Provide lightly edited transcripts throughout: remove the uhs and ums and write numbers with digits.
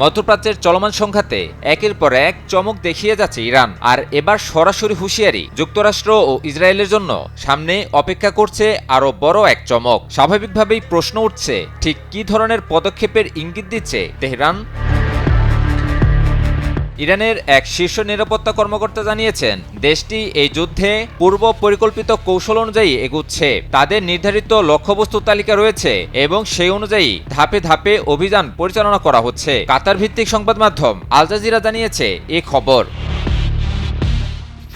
মধ্যপ্রাচ্যের চলমান সংঘাতে একের পর এক চমক দেখিয়ে যাচ্ছে ইরান। আর এবার সরাসরি হুঁশিয়ারি যুক্তরাষ্ট্র ও ইসরায়েলের জন্য। সামনে অপেক্ষা করছে আরও বড় এক চমক। স্বাভাবিকভাবেই প্রশ্ন উঠছে, ঠিক কী ধরনের পদক্ষেপের ইঙ্গিত দিচ্ছে তেহরান? ইরানের এক শীর্ষ নিরাপত্তা কর্মকর্তা জানিয়েছেন, দেশটি এই যুদ্ধে পূর্ব পরিকল্পিত কৌশল অনুযায়ী এগুচ্ছে। তাদের নির্ধারিত লক্ষ্যবস্তু তালিকা রয়েছে এবং সেই অনুযায়ী ধাপে ধাপে অভিযান পরিচালনা করা হচ্ছে। কাতার ভিত্তিক সংবাদ মাধ্যম আল জাজিরা জানিয়েছে এ খবর।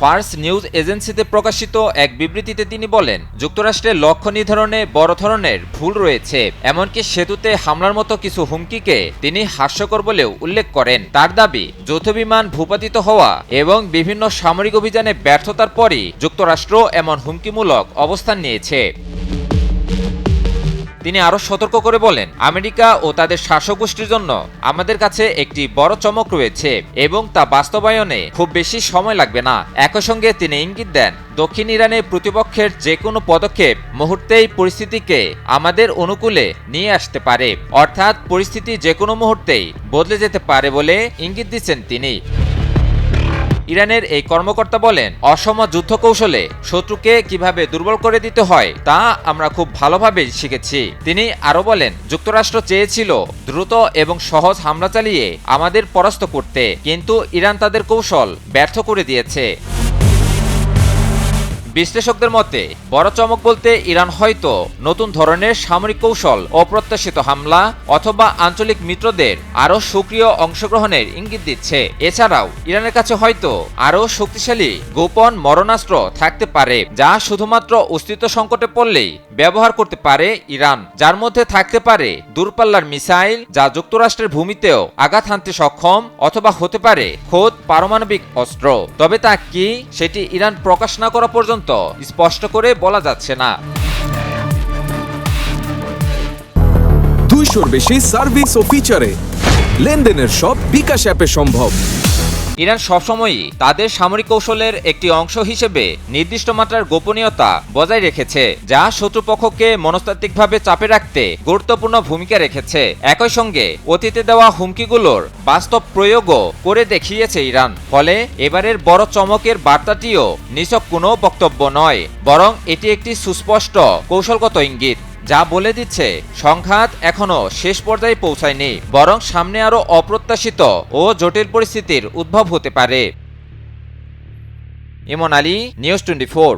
ফার্স নিউজ এজেন্সিতে প্রকাশিত এক বিবৃতিতে তিনি বলেন, যুক্তরাষ্ট্রের লক্ষ্য নির্ধারণে বড় ধরনের ভুল রয়েছে। এমনকি সেতুতে হামলার মতো কিছু হুমকিকে তিনি হাস্যকর বলেও উল্লেখ করেন। তার দাবি, যৌথবিমান ভূপাতিত হওয়া এবং বিভিন্ন সামরিক অভিযানে ব্যর্থতার পরই যুক্তরাষ্ট্র এমন হুমকিমূলক অবস্থান নিয়েছে। তিনি আরও সতর্ক করে বলেন, আমেরিকা ও তাদের শাসক গোষ্ঠীর জন্য আমাদের কাছে একটি বড় চমক রয়েছে এবং তা বাস্তবায়নে খুব বেশি সময় লাগবে না। একই সঙ্গে তিনি ইঙ্গিত দেন, দক্ষিণ ইরানে প্রতিপক্ষের যে কোনো পদক্ষেপ মুহূর্তেই পরিস্থিতিকে আমাদের অনুকূলে নিয়ে আসতে পারে। অর্থাৎ পরিস্থিতি যে কোনো মুহূর্তেই বদলে যেতে পারে বলে ইঙ্গিত দিচ্ছেন তিনি। ইরানের এই কর্মকর্তা বলেন, অসম যুদ্ধ কৌশলে শত্রুকে কিভাবে দুর্বল করে দিতে হয় তা আমরা খুব ভালোভাবে শিখেছি। তিনি আরও বলেন, যুক্তরাষ্ট্র চেয়েছিল দ্রুত এবং সহজ হামলা চালিয়ে আমাদের পরাস্ত করতে, কিন্তু ইরান তাদের কৌশল ব্যর্থ করে দিয়েছে। বিশ্লেষকদের মতে বড় চমক বলতে ইরান হয়তো নতুন ধরনের সামরিক কৌশল, অপ্রত্যাশিত হামলা অথবা আঞ্চলিক মিত্রদের আরও সক্রিয় অংশগ্রহণের ইঙ্গিত দিচ্ছে। এছাড়াও ইরানের কাছে হয়তো আরও শক্তিশালী গোপন মরণাস্ত্র থাকতে পারে, যা শুধুমাত্র অস্তিত্ব সংকটে পড়লেই ব্যবহার করতে পারে ইরান। যার মধ্যে থাকতে পারে দূরপাল্লার মিসাইল, যা যুক্তরাষ্ট্রের ভূমিতেও আঘাত হানতে সক্ষম, অথবা হতে পারে খোদ পারমাণবিক অস্ত্র। তবে তা কি, সেটি ইরান প্রকাশ না করা পর্যন্ত স্পষ্ট করে বলা যাচ্ছে না। 200-র বেশি সার্ভিস ও ফিচারে লেনদেনের সব বিকাশ অ্যাপে সম্ভব। ইরান সবসময়ই তাদের সামরিক কৌশলের একটি অংশ হিসেবে নির্দিষ্ট মাত্রার গোপনীয়তা বজায় রেখেছে, যা শত্রুপক্ষকে মনস্তাত্ত্বিকভাবে চাপে রাখতে গুরুত্বপূর্ণ ভূমিকা রেখেছে। একই সঙ্গে অতীতে দেওয়া হুমকিগুলোর বাস্তব প্রয়োগও করে দেখিয়েছে ইরান। ফলে এবারের বড় চমকের বার্তাটিও নিছক কোনো বক্তব্য নয়, বরং এটি একটি সুস্পষ্ট কৌশলগত ইঙ্গিত, যা বলে দিচ্ছে সংঘাত এখনো শেষ পর্যায়ে পৌঁছায়নি, বরং সামনে আরও অপ্রত্যাশিত ও জটিল পরিস্থিতির উদ্ভব হতে পারে। ইমন আলী, নিউজ 24।